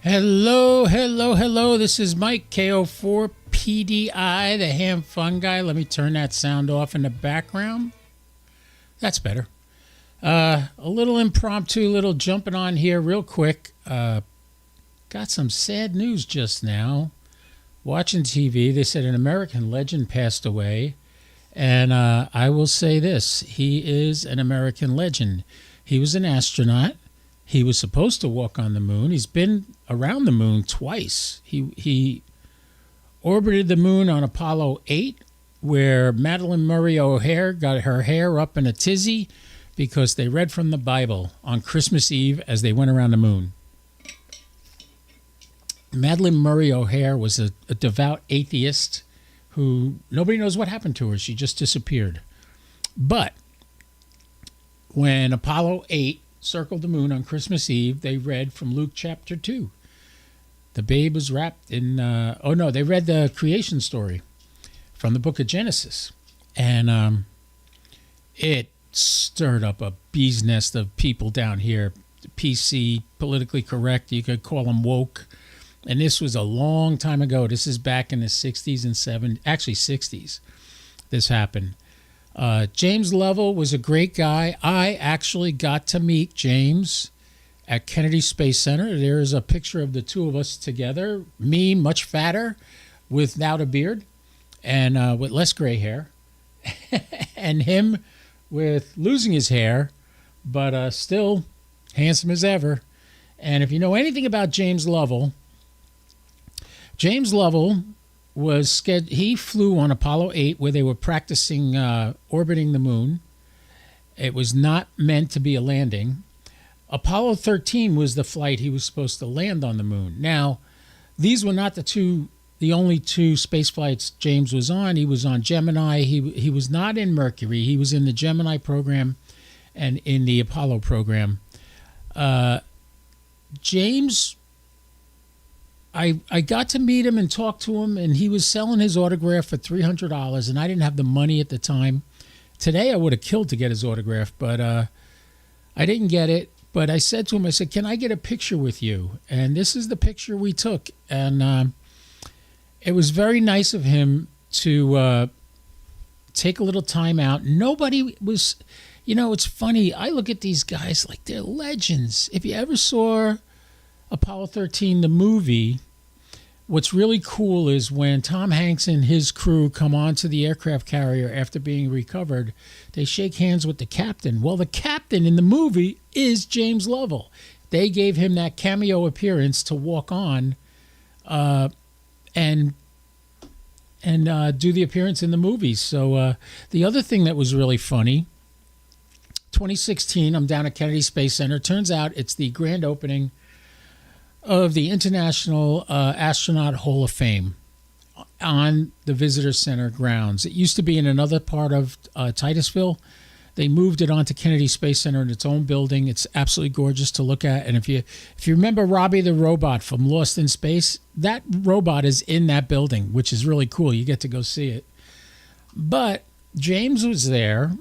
Hello, hello, hello. This is Mike, KO4PDI, the ham fun guy. Let me turn that sound off in the background. That's better. A little impromptu, little jumping on here real quick. Got some sad news just now. Watching TV, they said an American legend passed away. And I will say this, he is an American legend. He was an astronaut. He was supposed to walk on the moon. He's been around the moon twice. He orbited the moon on Apollo 8, where Madeleine Murray O'Hair got her hair up in a tizzy because they read from the Bible on Christmas Eve as they went around the moon. Madeleine Murray O'Hair was a devout atheist who nobody knows what happened to her. She just disappeared. But when Apollo 8 circled the moon on Christmas Eve, they read from Luke chapter 2. The babe was wrapped in, they read the creation story from the book of Genesis. And it stirred up a bee's nest of people down here. PC, politically correct, you could call them woke. And this was a long time ago. This is back in the 60s and 70s, actually 60s, this happened. James Lovell was a great guy. I actually got to meet James at Kennedy Space Center. There's a picture of the two of us together. Me, much fatter, without a beard, and with less gray hair. And him with losing his hair, but still handsome as ever. And if you know anything about James Lovell he flew on Apollo 8 where they were practicing orbiting the moon. It was not meant to be a landing. Apollo 13 was the flight he was supposed to land on the moon. Now, these were not the only two space flights James was on. He was on Gemini. He was not in Mercury. He was in the Gemini program and in the Apollo program. James, I got to meet him and talk to him, and he was selling his autograph for $300, and I didn't have the money at the time. Today, I would have killed to get his autograph, but I didn't get it. But I said to him, I said, can I get a picture with you? And this is the picture we took. And it was very nice of him to take a little time out. Nobody was, it's funny. I look at these guys like they're legends. If you ever saw Apollo 13, the movie, what's really cool is when Tom Hanks and his crew come onto the aircraft carrier after being recovered, they shake hands with the captain. Well, the captain in the movie is James Lovell. They gave him that cameo appearance to walk on and do the appearance in the movie. So the other thing that was really funny, 2016, I'm down at Kennedy Space Center. Turns out it's the grand opening of the International Astronaut Hall of Fame on the Visitor Center grounds. It used to be in another part of Titusville. They moved it onto Kennedy Space Center in its own building. It's absolutely gorgeous to look at. And if you remember Robbie the robot from Lost in Space, that robot is in that building, which is really cool. You get to go see it. But James was there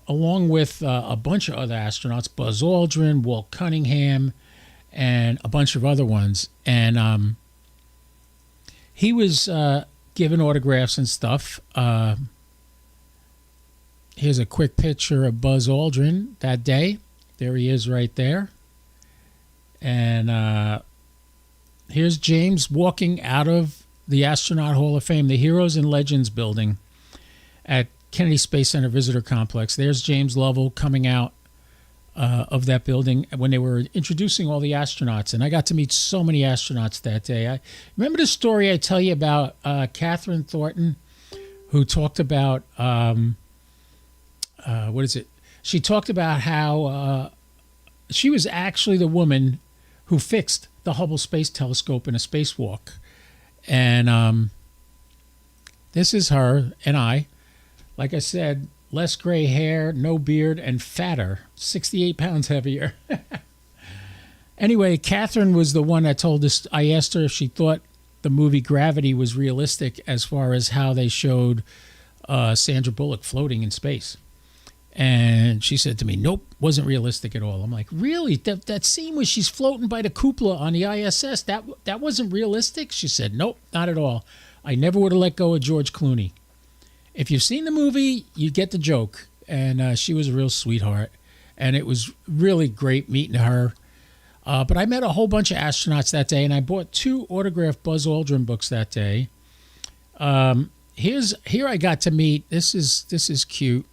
along with a bunch of other astronauts, Buzz Aldrin, Walt Cunningham, and a bunch of other ones. And he was giving autographs and stuff. Here's a quick picture of Buzz Aldrin that day. There he is right there. And here's James walking out of the Astronaut Hall of Fame, the Heroes and Legends building at Kennedy Space Center Visitor Complex. There's James Lovell coming out of that building when they were introducing all the astronauts. And I got to meet so many astronauts that day. I remember the story I tell you about Catherine Thornton, who talked about, she talked about how she was actually the woman who fixed the Hubble Space Telescope in a spacewalk. And this is her and I. Like I said, less gray hair, no beard, and fatter, 68 pounds heavier. Anyway, Catherine was the one that told us. I asked her if she thought the movie Gravity was realistic as far as how they showed Sandra Bullock floating in space. And she said to me, nope, wasn't realistic at all. I'm like, really? That scene where she's floating by the cupola on the ISS, that wasn't realistic? She said, nope, not at all. I never would have let go of George Clooney. If you've seen the movie, you get the joke. And she was a real sweetheart. And it was really great meeting her. But I met a whole bunch of astronauts that day, and I bought 2 autographed Buzz Aldrin books that day. Here I got to meet, this is cute.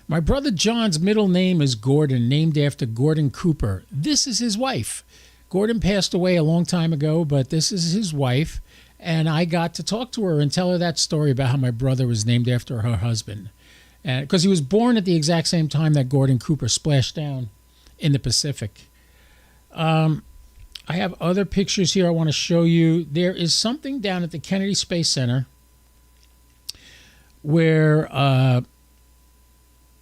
My brother John's middle name is Gordon, named after Gordon Cooper. This is his wife. Gordon passed away a long time ago, but this is his wife. And I got to talk to her and tell her that story about how my brother was named after her husband. Because he was born at the exact same time that Gordon Cooper splashed down in the Pacific. I have other pictures here I want to show you. There is something down at the Kennedy Space Center where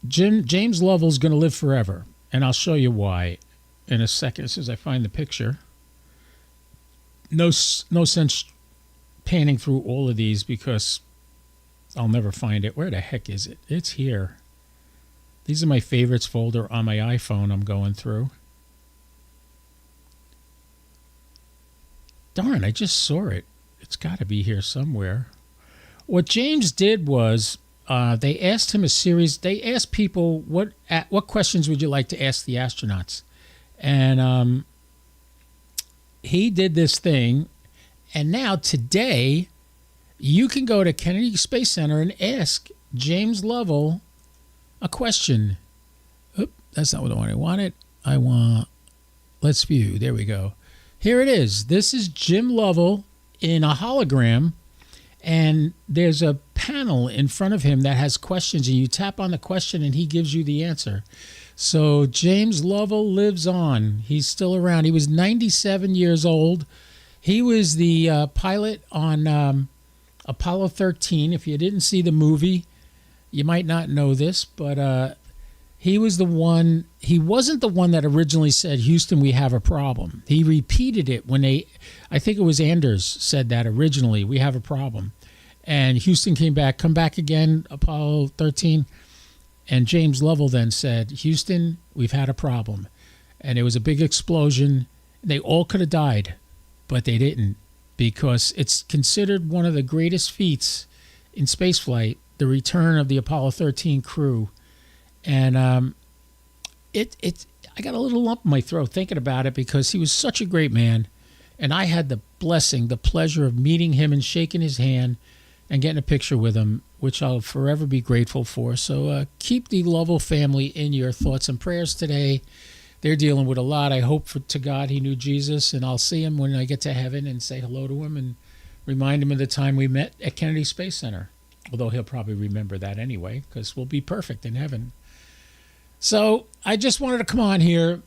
James Lovell's going to live forever. And I'll show you why in a second as soon as I find the picture. No sense panning through all of these because I'll never find it. Where the heck is it? It's here. These are my favorites folder on my iPhone I'm going through. Darn, I just saw it. It's got to be here somewhere. What James did was they asked him a series. They asked people, what questions would you like to ask the astronauts? And he did this thing. And now today, you can go to Kennedy Space Center and ask James Lovell a question. Oop, that's not what I wanted. I want, let's view. There we go. Here it is. This is Jim Lovell in a hologram, and there's a panel in front of him that has questions, and you tap on the question, and he gives you the answer. So James Lovell lives on. He's still around. He was 97 years old. He was the pilot on Apollo 13. If you didn't see the movie, you might not know this, but he was the one. He wasn't the one that originally said, Houston, we have a problem. He repeated it when I think it was Anders said that originally, we have a problem. And Houston come back again, Apollo 13. And James Lovell then said, Houston, we've had a problem. And it was a big explosion. They all could have died, but they didn't, because it's considered one of the greatest feats in spaceflight, the return of the Apollo 13 crew. And I got a little lump in my throat thinking about it because he was such a great man. And I had the pleasure of meeting him and shaking his hand and getting a picture with him, which I'll forever be grateful for. So keep the Lovell family in your thoughts and prayers today. They're dealing with a lot. I hope to God he knew Jesus, and I'll see him when I get to heaven and say hello to him and remind him of the time we met at Kennedy Space Center. Although he'll probably remember that anyway, because we'll be perfect in heaven. So I just wanted to come on here,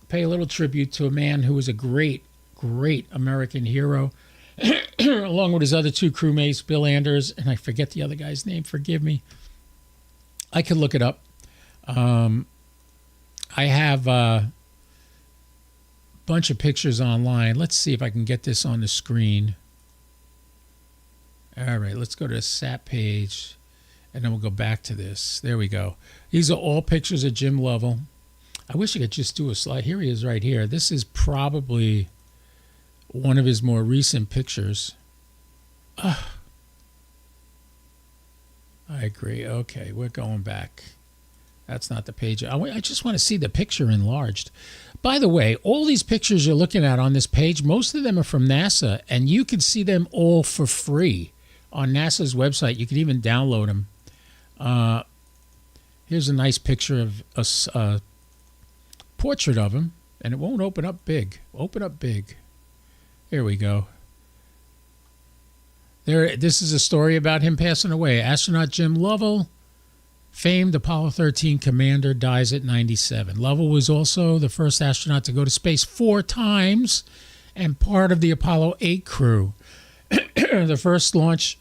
pay a little tribute to a man who was a great, great American hero, along with his other 2 crewmates, Bill Anders, and I forget the other guy's name, forgive me. I could look it up. I have a bunch of pictures online. Let's see if I can get this on the screen. All right, let's go to the SAP page, and then we'll go back to this. There we go. These are all pictures of Jim Lovell. I wish I could just do a slide. Here he is right here. This is probably one of his more recent pictures. I agree. Okay, we're going back. That's not the page. I just want to see the picture enlarged. By the way, all these pictures you're looking at on this page, most of them are from NASA, and you can see them all for free on NASA's website. You can even download them. Here's a nice picture of a portrait of him, and it won't open up big. Open up big. Here we go. This is a story about him passing away. Astronaut Jim Lovell, famed Apollo 13 commander, dies at 97. Lovell was also the first astronaut to go to space 4 times and part of the Apollo 8 crew. The first launch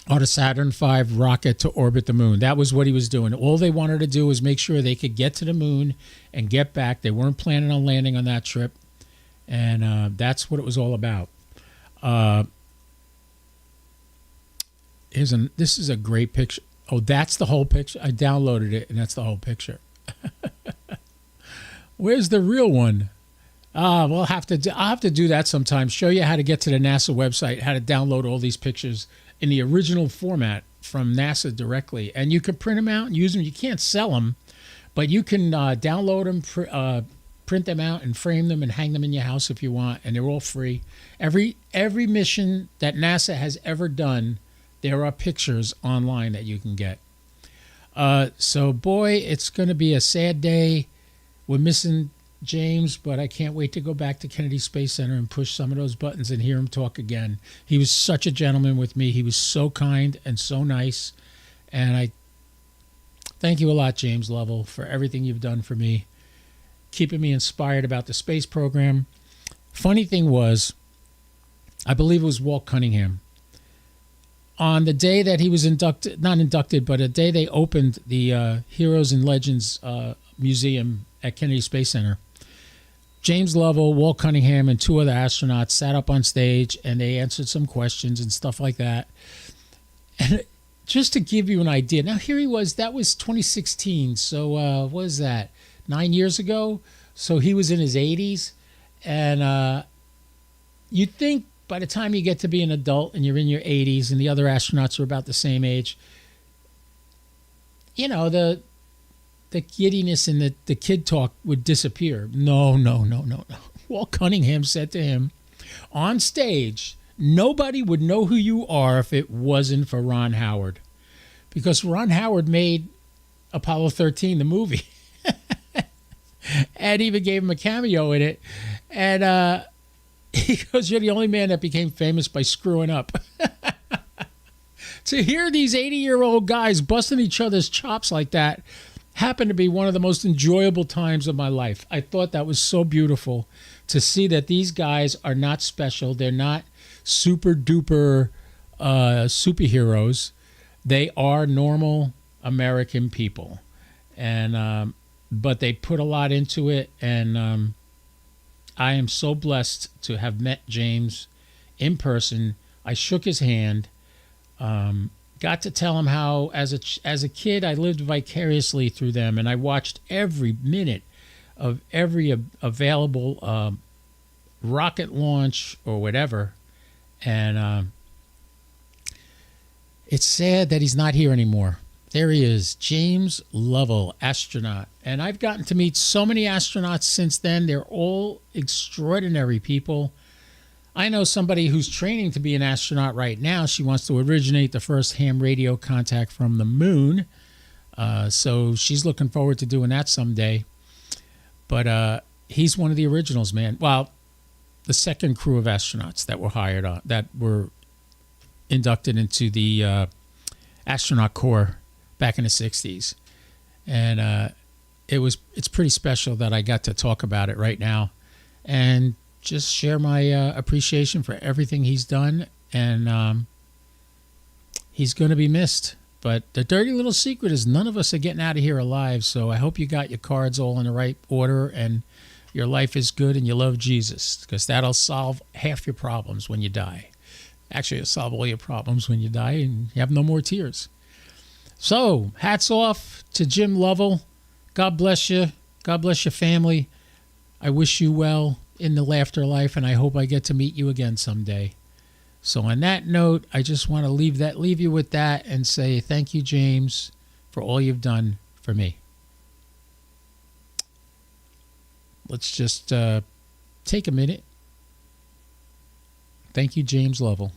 on a Saturn V rocket to orbit the moon. That was what he was doing. All they wanted to do was make sure they could get to the moon and get back. They weren't planning on landing on that trip. And that's what it was all about. This is a great picture. Oh, that's the whole picture. I downloaded it, and that's the whole picture. Where's the real one? I'll have to do that sometime. Show you how to get to the NASA website, how to download all these pictures in the original format from NASA directly, and you can print them out and use them. You can't sell them, but you can download them, print them out, and frame them and hang them in your house if you want, and they're all free. Every mission that NASA has ever done, there are pictures online that you can get. So, boy, it's going to be a sad day. We're missing James, but I can't wait to go back to Kennedy Space Center and push some of those buttons and hear him talk again. He was such a gentleman with me. He was so kind and so nice. And I thank you a lot, James Lovell, for everything you've done for me, keeping me inspired about the space program. Funny thing was, I believe it was Walt Cunningham. On the day that he was not inducted, but a day they opened the Heroes and Legends Museum at Kennedy Space Center, James Lovell, Walt Cunningham, and two other astronauts sat up on stage, and they answered some questions and stuff like that. And just to give you an idea, now here he was, that was 2016, so what was that, 9 years ago? So he was in his 80s, and you'd think by the time you get to be an adult and you're in your 80s and the other astronauts are about the same age, you know, the giddiness and the kid talk would disappear. No. Walt Cunningham said to him on stage, nobody would know who you are if it wasn't for Ron Howard. Because Ron Howard made Apollo 13, the movie. And even gave him a cameo in it. And he goes, you're the only man that became famous by screwing up. To hear these 80-year-old guys busting each other's chops like that happened to be one of the most enjoyable times of my life. I thought that was so beautiful to see that these guys are not special. They're not super duper superheroes. They are normal American people, and but they put a lot into it. And I am so blessed to have met James in person. I shook his hand. Got to tell him how, as a kid, I lived vicariously through them, and I watched every minute of every available rocket launch or whatever. And it's sad that he's not here anymore. There he is, James Lovell, astronaut. And I've gotten to meet so many astronauts since then. They're all extraordinary people. I know somebody who's training to be an astronaut right now. She wants to originate the first ham radio contact from the moon. So she's looking forward to doing that someday. But he's one of the originals, man. Well, the second crew of astronauts that were hired on, that were inducted into the astronaut corps back in the 60s. And it's pretty special that I got to talk about it right now. And just share my appreciation for everything he's done, and he's going to be missed. But the dirty little secret is none of us are getting out of here alive, so I hope you got your cards all in the right order and your life is good and you love Jesus, because that'll solve half your problems when you die. Actually, it'll solve all your problems when you die and you have no more tears. So, hats off to Jim Lovell. God bless you. God bless your family. I wish you well in the afterlife, and I hope I get to meet you again someday. So on that note, I just want to leave you with that and say thank you, James, for all you've done for me. Let's just take a minute. Thank you, James Lovell.